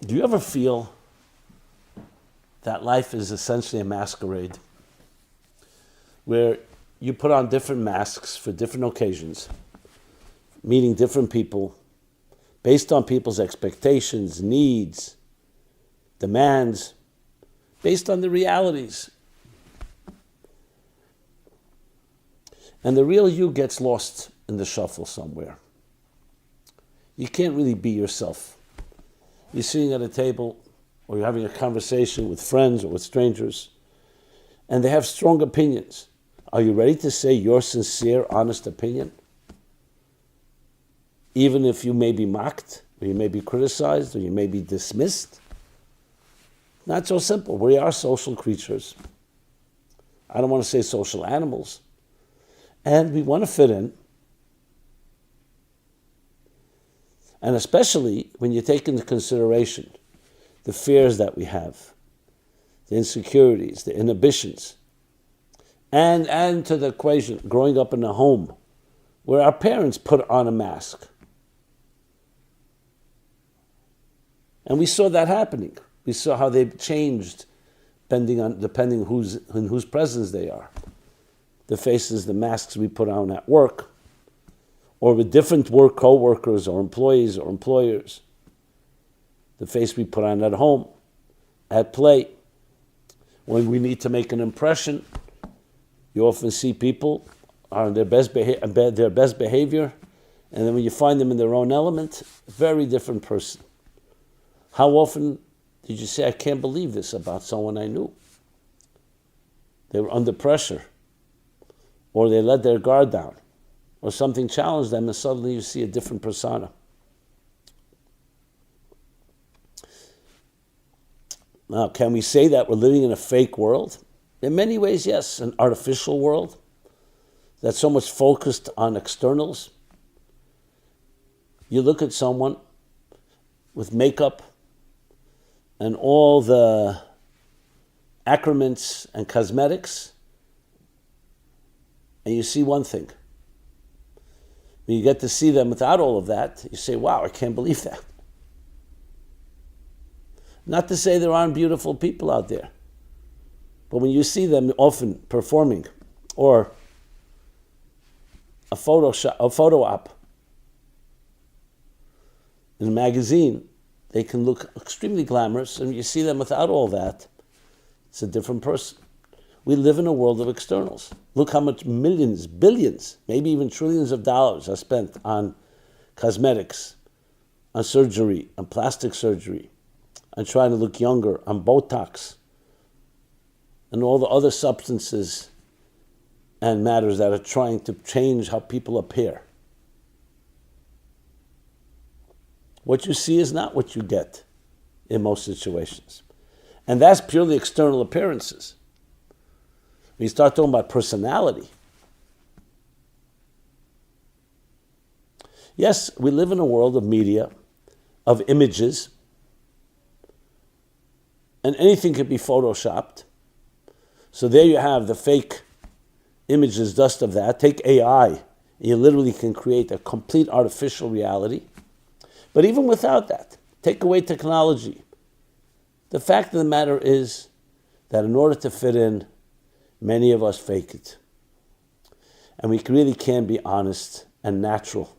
Do you ever feel that life is essentially a masquerade where you put on different masks for different occasions, meeting different people, based on people's expectations, needs, demands, based on the realities. And the real you gets lost in the shuffle somewhere. You can't really be yourself. You're sitting at a table or you're having a conversation with friends or with strangers, and they have strong opinions. Are you ready to say your sincere, honest opinion? Even if you may be mocked, or you may be criticized, or you may be dismissed? Not so simple. We are social creatures. I don't want to say social animals. And we want to fit in. And especially when you take into consideration the fears that we have, the insecurities, the inhibitions, and to the equation, growing up in a home where our parents put on a mask. And we saw that happening. We saw how they changed depending in whose presence they are. The faces, the masks we put on at work, or with different co-workers or employees or employers. The face we put on at home, at play. When we need to make an impression, you often see people are in their best behavior, and then when you find them in their own element, a very different person. How often did you say, I can't believe this about someone I knew? They were under pressure, or they let their guard down, or something challenged them, and suddenly you see a different persona. Now, can we say that we're living in a fake world? In many ways, yes, an artificial world that's so much focused on externals. You look at someone with makeup and all the accoutrements and cosmetics, and you see one thing. When you get to see them without all of that, you say, wow, I can't believe that. Not to say there aren't beautiful people out there, but when you see them often performing, or a photo op in a magazine, they can look extremely glamorous, and when you see them without all that, it's a different person. We live in a world of externals. Look how much millions, billions, maybe even trillions of dollars are spent on cosmetics, on surgery, on plastic surgery, on trying to look younger, on Botox, and all the other substances and matters that are trying to change how people appear. What you see is not what you get in most situations. And that's purely external appearances. When you start talking about personality, yes, we live in a world of media, of images, and anything can be photoshopped. So there you have the fake images, dust of that. Take AI, and you literally can create a complete artificial reality. But even without that, take away technology. The fact of the matter is that in order to fit in, many of us fake it. And we really can be honest and natural.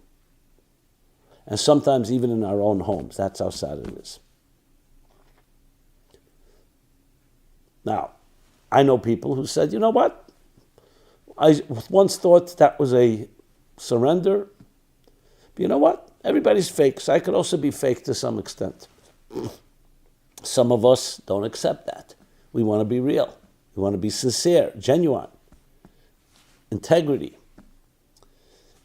And sometimes even in our own homes. That's how sad it is. Now, I know people who said, you know what? I once thought that was a surrender. But you know what? Everybody's fake, so I could also be fake to some extent. Some of us don't accept that. We want to be real. We want to be sincere, genuine, integrity.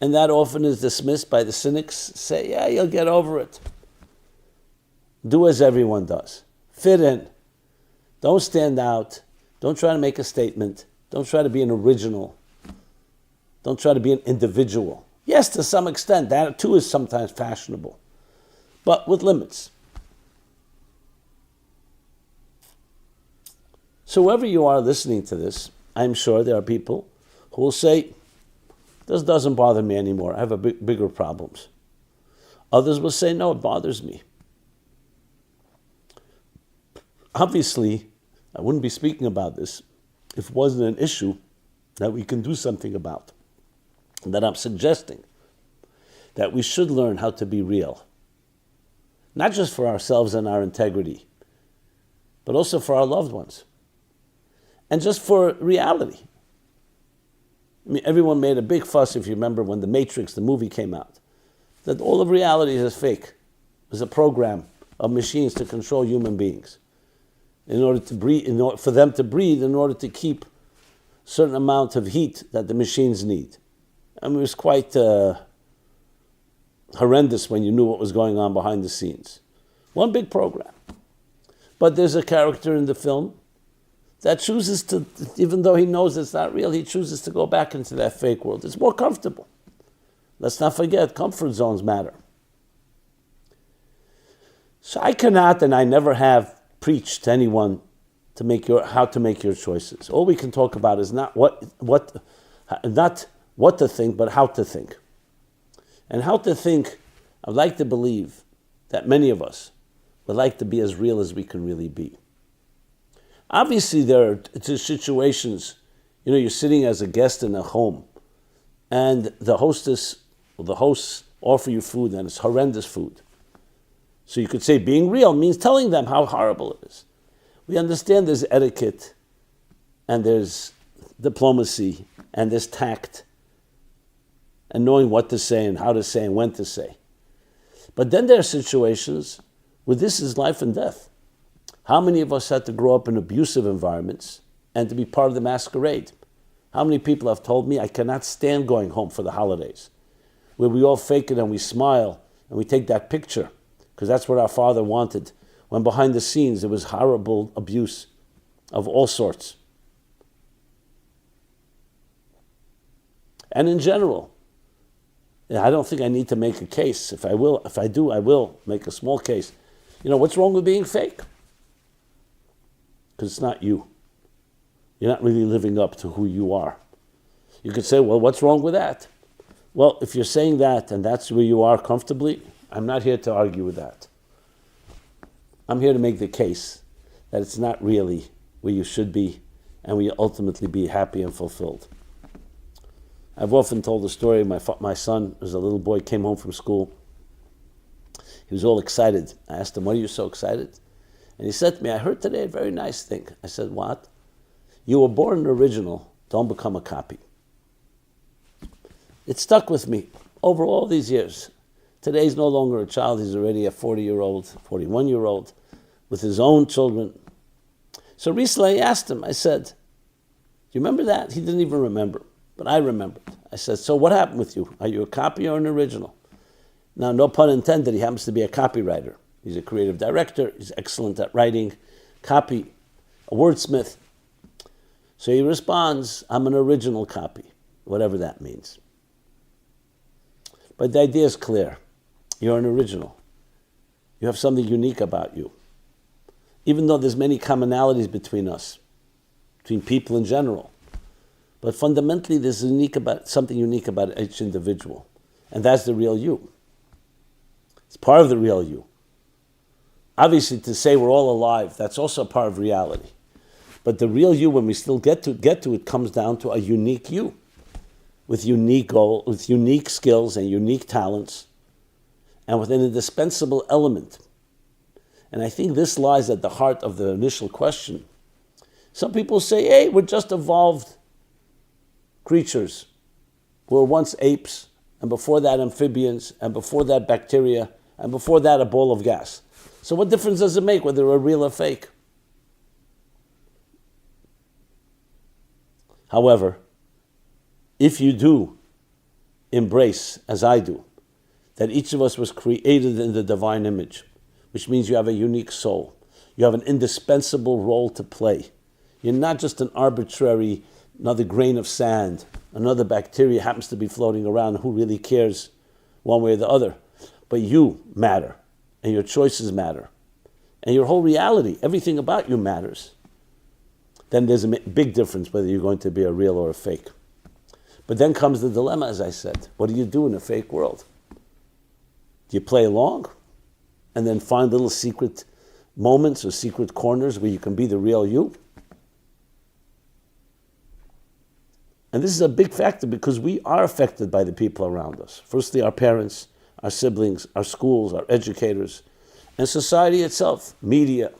And that often is dismissed by the cynics. Say, yeah, you'll get over it. Do as everyone does. Fit in. Don't stand out. Don't try to make a statement. Don't try to be an original. Don't try to be an individual. Yes, to some extent, that too is sometimes fashionable, but with limits. So whoever you are listening to this, I'm sure there are people who will say, this doesn't bother me anymore. I have bigger problems. Others will say, no, it bothers me. Obviously, I wouldn't be speaking about this if it wasn't an issue that we can do something about. And that I'm suggesting that we should learn how to be real. Not just for ourselves and our integrity, but also for our loved ones. And just for reality. I mean, everyone made a big fuss, if you remember, when The Matrix, the movie, came out, that all of reality is fake. It was a program of machines to control human beings in order to breathe, for them to breathe, in order to keep a certain amount of heat that the machines need. I mean, it was quite horrendous when you knew what was going on behind the scenes. One big program. But there's a character in the film that chooses to, even though he knows it's not real, he chooses to go back into that fake world. It's more comfortable. Let's not forget, comfort zones matter. So I cannot, and I never have, preached to anyone how to make your choices. All we can talk about is not what to think, but how to think. And how to think, I'd like to believe that many of us would like to be as real as we can really be. Obviously, there are situations, you're sitting as a guest in a home, and the hostess or the hosts offer you food, and it's horrendous food. So you could say being real means telling them how horrible it is. We understand there's etiquette, and there's diplomacy, and there's tact, and knowing what to say and how to say and when to say. But then there are situations where this is life and death. How many of us had to grow up in abusive environments and to be part of the masquerade? How many people have told me, I cannot stand going home for the holidays, where we all fake it and we smile and we take that picture, because that's what our father wanted, when behind the scenes there was horrible abuse of all sorts. And in general, I don't think I need to make a case. If I do, I will make a small case. What's wrong with being fake? Because it's not you. You're not really living up to who you are. You could say, well, what's wrong with that? Well, if you're saying that and that's where you are comfortably, I'm not here to argue with that. I'm here to make the case that it's not really where you should be and where you ultimately be happy and fulfilled. I've often told the story, my son, as a little boy, came home from school. He was all excited. I asked him, what are you so excited? And he said to me, I heard today a very nice thing. I said, what? You were born an original, don't become a copy. It stuck with me over all these years. Today he's no longer a child, he's already a 40-year-old, 41-year-old, with his own children. So recently I asked him, I said, do you remember that? He didn't even remember, but I remembered. I said, so what happened with you? Are you a copy or an original? Now, no pun intended, he happens to be a copywriter. He's a creative director, he's excellent at writing, copy, a wordsmith. So he responds, I'm an original copy, whatever that means. But the idea is clear. You're an original. You have something unique about you. Even though there's many commonalities between us, between people in general. But fundamentally, there's something unique about each individual. And that's the real you. It's part of the real you. Obviously, to say we're all alive, that's also part of reality. But the real you, when we still get to it, comes down to a unique you, with unique goals, with unique skills and unique talents, and with an indispensable element. And I think this lies at the heart of the initial question. Some people say, hey, we're just evolved creatures. We were once apes, and before that amphibians, and before that bacteria, and before that a ball of gas. So what difference does it make whether we're real or fake? However, if you do embrace, as I do, that each of us was created in the divine image, which means you have a unique soul, you have an indispensable role to play. You're not just an arbitrary, another grain of sand, another bacteria happens to be floating around, who really cares one way or the other? But you matter, and your choices matter, and your whole reality, everything about you matters. Then there's a big difference whether you're going to be a real or a fake. But then comes the dilemma, as I said. What do you do in a fake world? Do you play along and then find little secret moments or secret corners where you can be the real you. And this is a big factor because we are affected by the people around us. Firstly, our parents, our siblings, our schools, our educators, and society itself, media.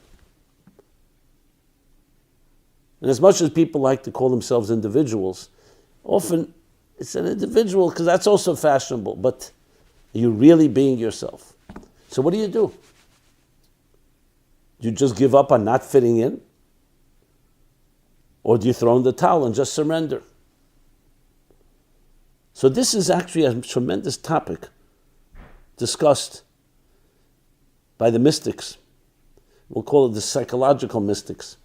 And as much as people like to call themselves individuals, often it's an individual because that's also fashionable, but are you really being yourself? So what do? Do you just give up on not fitting in? Or do you throw in the towel and just surrender? So this is actually a tremendous topic discussed by the mystics. We'll call it the psychological mystics,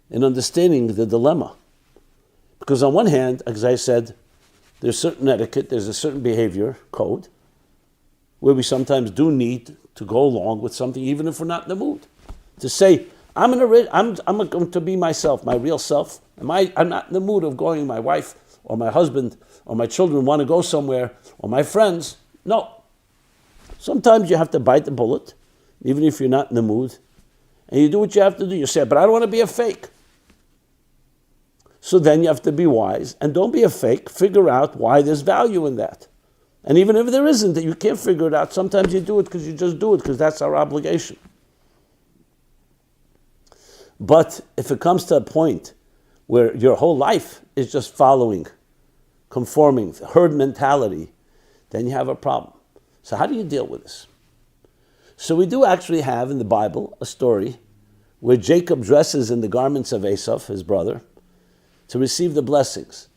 in understanding the dilemma. Because on one hand, as I said, there's certain etiquette, there's a certain behavior code, where we sometimes do need to go along with something, even if we're not in the mood. To say, I'm going to be myself, my real self. I'm not in the mood of going, my wife or my husband or my children want to go somewhere, or my friends. No. Sometimes you have to bite the bullet, even if you're not in the mood, and you do what you have to do. You say, but I don't want to be a fake. So then you have to be wise, and don't be a fake. Figure out why there's value in that. And even if there isn't, that you can't figure it out, sometimes you do it because you just do it, because that's our obligation. But if it comes to a point where your whole life is just following, conforming, herd mentality, then you have a problem. So how do you deal with this? So we do actually have in the Bible a story where Jacob dresses in the garments of Esau, his brother, to receive the blessings,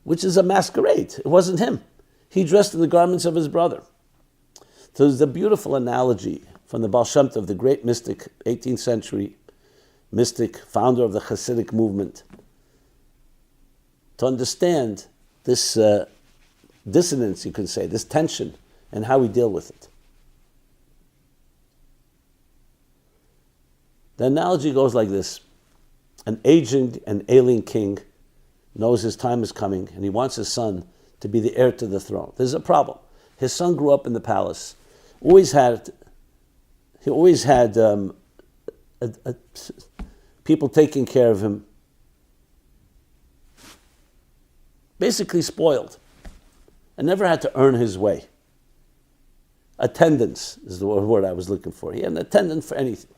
which is a masquerade. It wasn't him. He dressed in the garments of his brother. So there's a beautiful analogy from the Baal Shem Tov, the great mystic, 18th century mystic, founder of the Hasidic movement, to understand this dissonance, you can say, this tension, and how we deal with it. The analogy goes like this. An aging and ailing king knows his time is coming, and he wants his son to be the heir to the throne. There's a problem. His son grew up in the palace. He always had people taking care of him. Basically spoiled, and never had to earn his way. Attendance is the word I was looking for. He had an attendant for anything.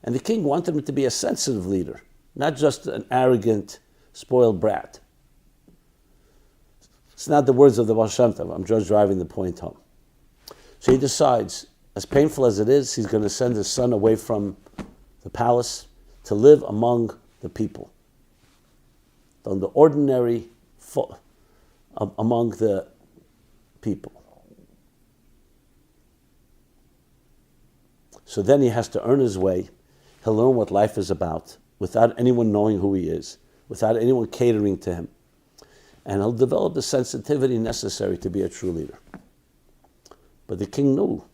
And the king wanted him to be a sensitive leader, not just an arrogant, spoiled brat. It's not the words of the Baal Shem Tov. I'm just driving the point home. So he decides, as painful as it is, he's going to send his son away from the palace to live among the people, on the ordinary among the people. So then he has to earn his way. He'll learn what life is about without anyone knowing who he is, without anyone catering to him. And he'll develop the sensitivity necessary to be a true leader. But the king knew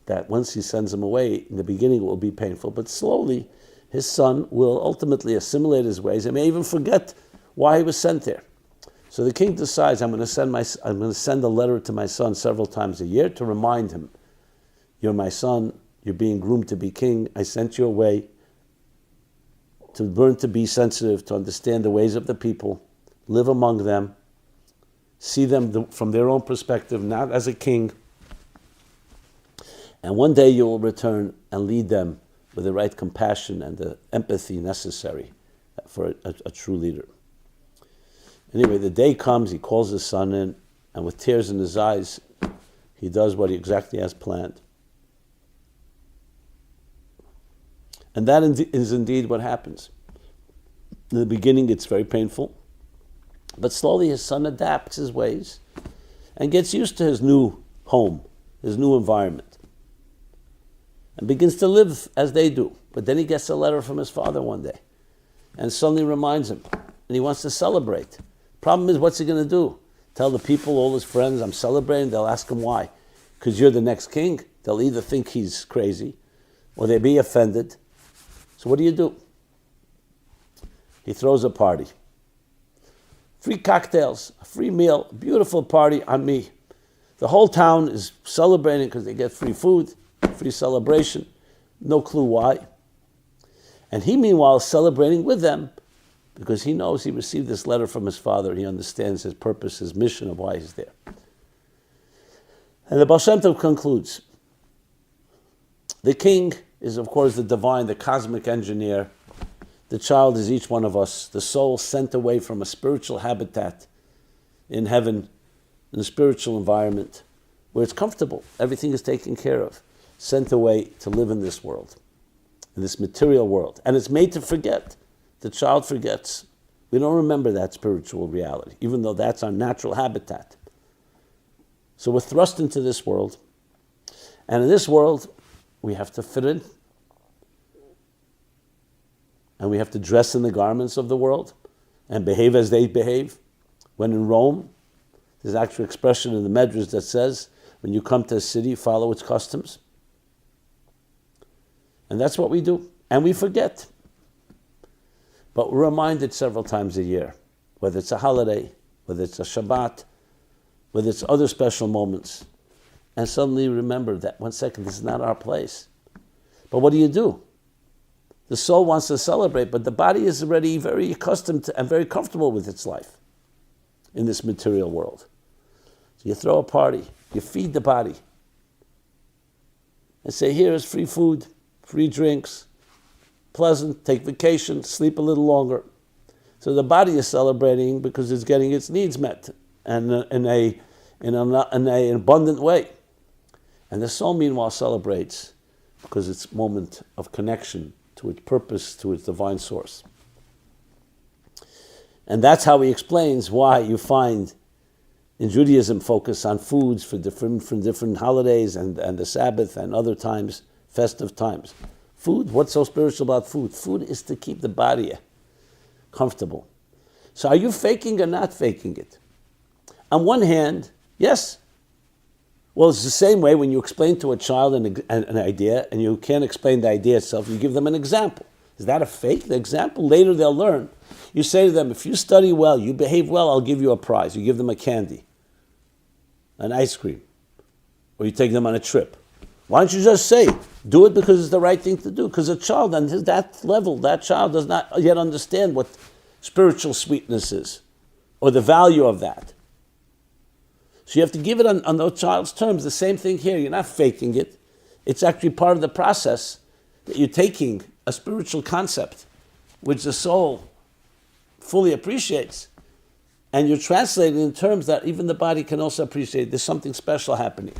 that once he sends him away, in the beginning it will be painful, but slowly his son will ultimately assimilate his ways and may even forget why he was sent there. So the king decides, I'm going to send a letter to my son several times a year to remind him, you're my son, you're being groomed to be king, I sent you away to learn to be sensitive, to understand the ways of the people, live among them, see them from their own perspective, not as a king. And one day you will return and lead them with the right compassion and the empathy necessary for a true leader. Anyway, the day comes, he calls his son in, and with tears in his eyes, he does what he exactly has planned. And that is indeed what happens. In the beginning, it's very painful, but slowly his son adapts his ways and gets used to his new home, his new environment, and begins to live as they do. But then he gets a letter from his father one day, and suddenly reminds him, and he wants to celebrate. Problem is, what's he going to do? Tell the people, all his friends, I'm celebrating? They'll ask him why. Because you're the next king. They'll either think he's crazy, or they'll be offended. So what do? He throws a party. Free cocktails, a free meal, a beautiful party on me. The whole town is celebrating because they get free food, free celebration. No clue why. And he, meanwhile, is celebrating with them because he knows he received this letter from his father. He understands his purpose, his mission of why he's there. And the Baal Shem Tov concludes, the king is, of course, the divine, the cosmic engineer. The child is each one of us, the soul sent away from a spiritual habitat in heaven, in a spiritual environment where it's comfortable, everything is taken care of, sent away to live in this world, in this material world. And it's made to forget. The child forgets. We don't remember that spiritual reality, even though that's our natural habitat. So we're thrust into this world, and in this world, we have to fit in, and we have to dress in the garments of the world and behave as they behave. When in Rome, there's actual expression in the Medrash that says, when you come to a city, follow its customs. And that's what we do. And we forget. But we're reminded several times a year, whether it's a holiday, whether it's a Shabbat, whether it's other special moments. And suddenly remember that, one second, this is not our place. But what do? The soul wants to celebrate, but the body is already very accustomed to and very comfortable with its life in this material world. So you throw a party, you feed the body, and say, here is free food, free drinks, pleasant, take vacation, sleep a little longer. So the body is celebrating because it's getting its needs met and in an abundant way. And the soul, meanwhile, celebrates because it's a moment of connection to its purpose, to its divine source. And that's how he explains why you find in Judaism focus on foods for different holidays and the Sabbath and other times, festive times. Food, what's so spiritual about food? Food is to keep the body comfortable. So are you faking or not faking it? On one hand, yes. Well, it's the same way when you explain to a child an idea and you can't explain the idea itself, you give them an example. Is that a fake? The example, later they'll learn. You say to them, if you study well, you behave well, I'll give you a prize. You give them a candy, an ice cream, or you take them on a trip. Why don't you just say, do it because it's the right thing to do? Because a child on that level, that child does not yet understand what spiritual sweetness is, or the value of that. So you have to give it on those child's terms. The same thing here. You're not faking it. It's actually part of the process that you're taking a spiritual concept, which the soul fully appreciates, and you're translating in terms that even the body can also appreciate. There's something special happening.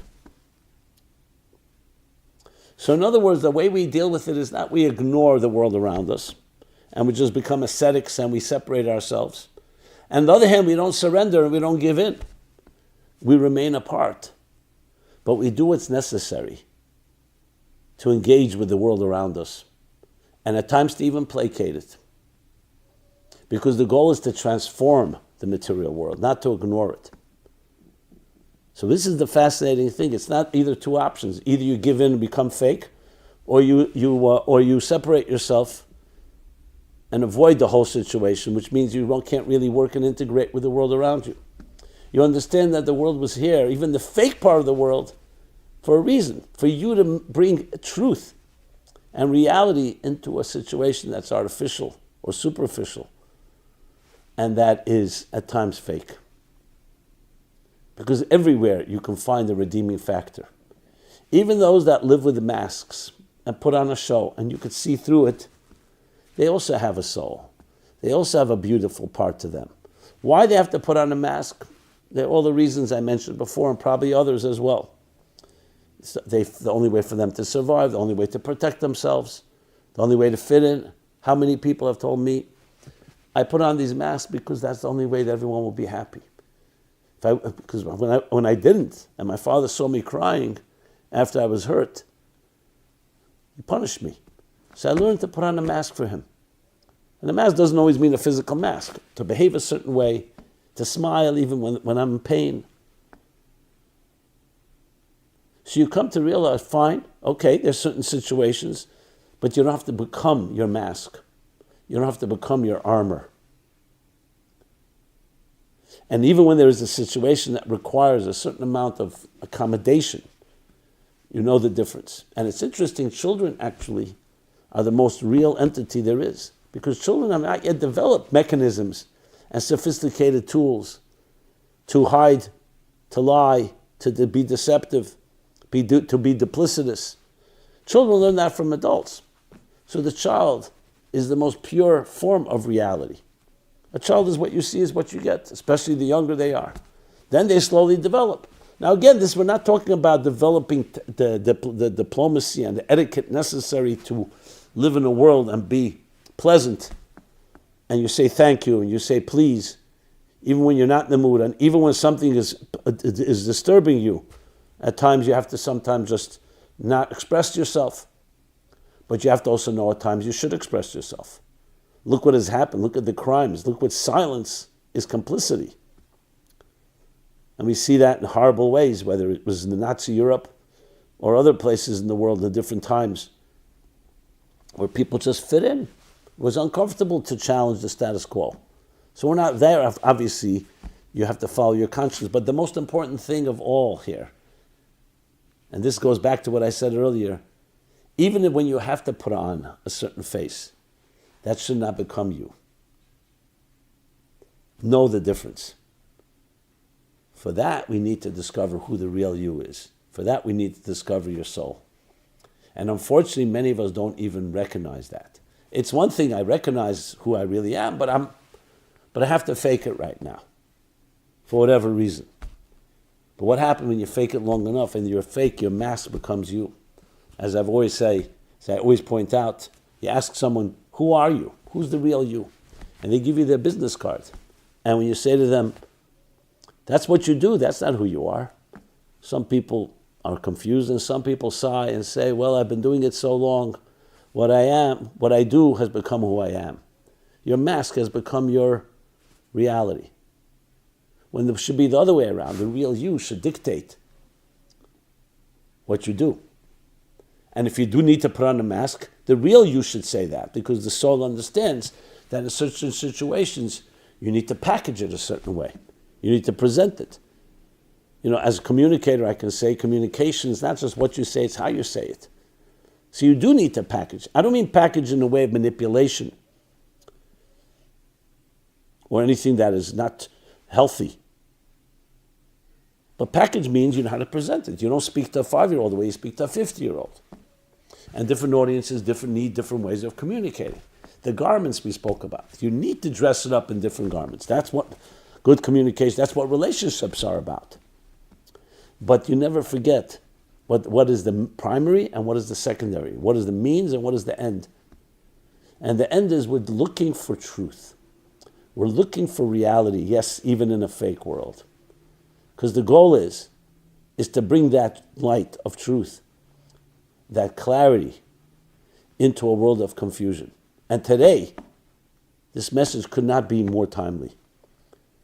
So in other words, the way we deal with it is not we ignore the world around us, and we just become ascetics and we separate ourselves. And on the other hand, we don't surrender and we don't give in. We remain apart, but we do what's necessary to engage with the world around us, and at times to even placate it. Because the goal is to transform the material world, not to ignore it. So this is the fascinating thing. It's not either two options. Either you give in and become fake, or you separate yourself and avoid the whole situation, which means you can't really work and integrate with the world around you. You understand that the world was here, even the fake part of the world, for a reason, for you to bring truth and reality into a situation that's artificial or superficial, and that is at times fake. Because everywhere you can find a redeeming factor. Even those that live with the masks and put on a show, and you could see through it, they also have a soul. They also have a beautiful part to them. Why they have to put on a mask? They're all the reasons I mentioned before, and probably others as well. It's the only way for them to survive, the only way to protect themselves, the only way to fit in. How many people have told me, I put on these masks because that's the only way that everyone will be happy. Because when I didn't, and my father saw me crying after I was hurt, he punished me. So I learned to put on a mask for him. And the mask doesn't always mean a physical mask. To behave a certain way, to smile even when I'm in pain. So you come to realize, fine, okay, there's certain situations, but you don't have to become your mask. You don't have to become your armor. And even when there is a situation that requires a certain amount of accommodation, you know the difference. And it's interesting, children actually are the most real entity there is. Because children have not yet developed mechanisms and sophisticated tools to hide, to lie, to be deceptive, to be duplicitous. Children learn that from adults. So the child is the most pure form of reality. A child is what you see is what you get, especially the younger they are. Then they slowly develop. Now again, we're not talking about developing the diplomacy and the etiquette necessary to live in a world and be pleasant. And you say thank you and you say please, even when you're not in the mood, and even when something is disturbing you. At times you have to sometimes just not express yourself. But you have to also know at times you should express yourself. Look what has happened. Look at the crimes. Look what silence is complicity. And we see that in horrible ways, whether it was in the Nazi Europe or other places in the world at different times, where people just fit in. It was uncomfortable to challenge the status quo. So we're not there. Obviously, you have to follow your conscience. But the most important thing of all here, and this goes back to what I said earlier, even when you have to put on a certain face, that should not become you. Know the difference. For that, we need to discover who the real you is. For that, we need to discover your soul. And unfortunately, many of us don't even recognize that. It's one thing I recognize who I really am, but I have to fake it right now, for whatever reason. But what happens when you fake it long enough and you're fake, your mask becomes you. As I've always say, as I always point out, you ask someone, who are you? Who's the real you? And they give you their business card. And when you say to them, that's what you do, that's not who you are. Some people are confused and some people sigh and say, well, I've been doing it so long. What I do has become who I am. Your mask has become your reality. When it should be the other way around, the real you should dictate what you do. And if you do need to put on a mask, the real you should say that, because the soul understands that in certain situations, you need to package it a certain way. You need to present it. As a communicator, I can say communication is not just what you say, it's how you say it. So you do need to package. I don't mean package in a way of manipulation or anything that is not healthy. But package means you know how to present it. You don't speak to a 5-year-old the way you speak to a 50-year-old. And different audiences need different ways of communicating. The garments we spoke about. You need to dress it up in different garments. That's what good communication, that's what relationships are about. But you never forget what is the primary and what is the secondary. What is the means and what is the end. And the end is we're looking for truth. We're looking for reality, yes, even in a fake world. Because the goal is to bring that light of truth, that clarity, into a world of confusion. And today, this message could not be more timely.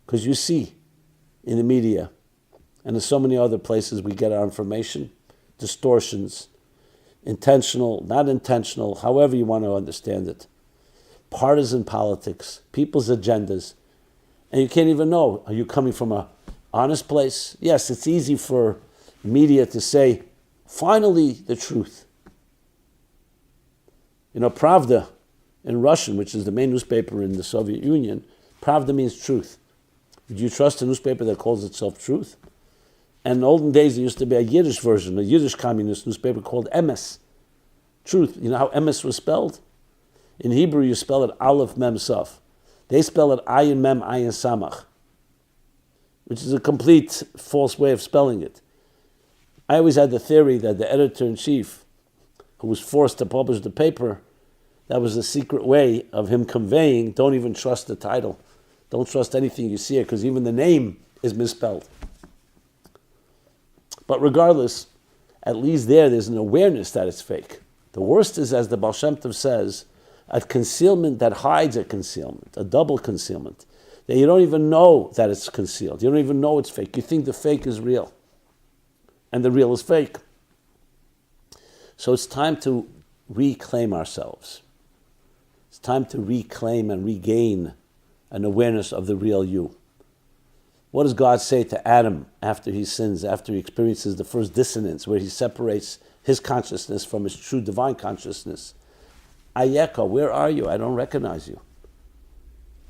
Because you see in the media and in so many other places we get our information, distortions, intentional, not intentional, however you want to understand it, partisan politics, people's agendas, and you can't even know, are you coming from an honest place? Yes, it's easy for media to say, finally, the truth. Pravda in Russian, which is the main newspaper in the Soviet Union, Pravda means truth. Would you trust a newspaper that calls itself Truth? And in the olden days, there used to be a Yiddish version, a Yiddish communist newspaper called Emes, Truth. You know how Emes was spelled? In Hebrew, you spell it Aleph Mem Saf. They spell it Ayin Mem Ayin Samach, which is a complete false way of spelling it. I always had the theory that the editor-in-chief, who was forced to publish the paper, that was a secret way of him conveying, don't even trust the title. Don't trust anything you see here, because even the name is misspelled. But regardless, at least there's an awareness that it's fake. The worst is, as the Baal Shem Tov says, a concealment that hides a concealment, a double concealment, that you don't even know that it's concealed. You don't even know it's fake. You think the fake is real, and the real is fake. So it's time to reclaim ourselves. It's time to reclaim and regain an awareness of the real you. What does God say to Adam after he sins, after he experiences the first dissonance, where he separates his consciousness from his true divine consciousness? Ayeka, where are you? I don't recognize you.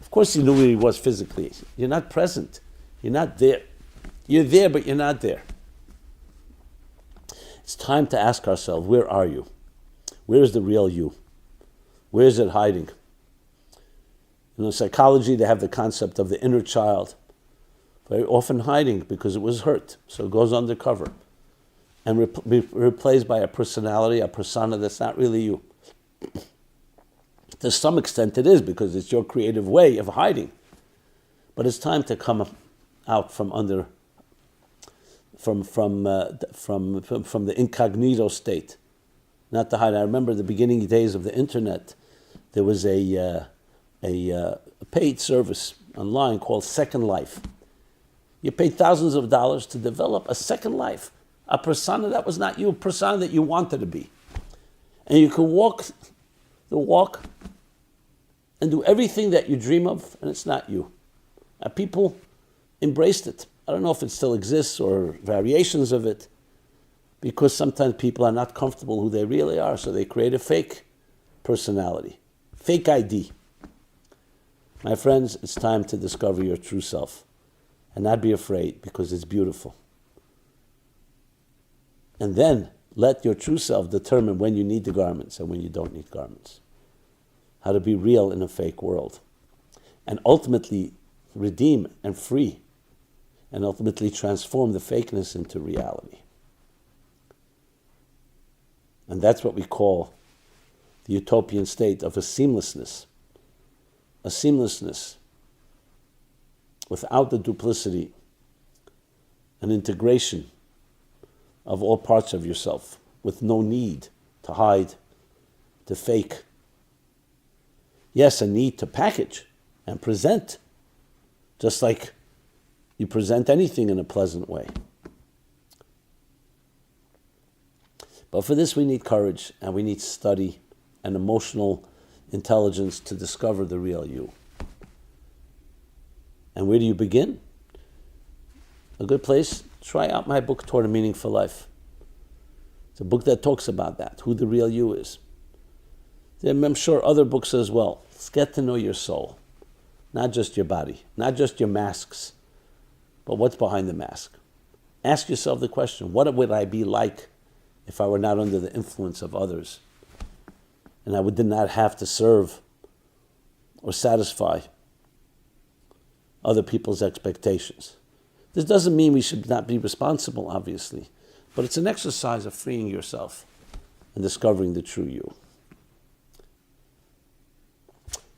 Of course he knew where he was physically. You're not present. You're not there. You're there, but you're not there. It's time to ask ourselves, where are you? Where is the real you? Where is it hiding? In psychology, they have the concept of the inner child, very often hiding because it was hurt, so it goes undercover and be replaced by a personality, a persona that's not really you. To some extent it is, because it's your creative way of hiding. But it's time to come out from under, from the incognito state, not to hide. I remember the beginning days of the internet, there was a paid service online called Second Life. You paid thousands of dollars to develop a second life, a persona that was not you, a persona that you wanted to be. And you could walk the walk and do everything that you dream of, and it's not you. And people embraced it. I don't know if it still exists or variations of it, because sometimes people are not comfortable who they really are, so they create a fake personality, fake ID. My friends, it's time to discover your true self and not be afraid, because it's beautiful. And then let your true self determine when you need the garments and when you don't need garments. How to be real in a fake world. And ultimately redeem and free and ultimately transform the fakeness into reality. And that's what we call the utopian state of a seamlessness without the duplicity, an integration of all parts of yourself with no need to hide, to fake. Yes, a need to package and present, just like you present anything in a pleasant way. But for this we need courage, and we need study and emotional intelligence to discover the real you. And where do you begin? A good place, try out my book, Toward a Meaningful Life. It's a book that talks about that, who the real you is. I'm sure other books as well. Let's get to know your soul, not just your body, not just your masks, but what's behind the mask. Ask yourself the question, what would I be like if I were not under the influence of others, and I did not have to serve or satisfy other people's expectations? This doesn't mean we should not be responsible, obviously, but it's an exercise of freeing yourself and discovering the true you.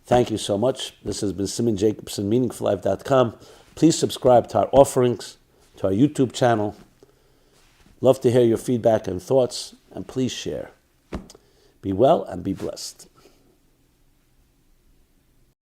Thank you so much. This has been Simon Jacobson, meaningfullife.com. Please subscribe to our offerings, to our YouTube channel. Love to hear your feedback and thoughts, and please share. Be well and be blessed.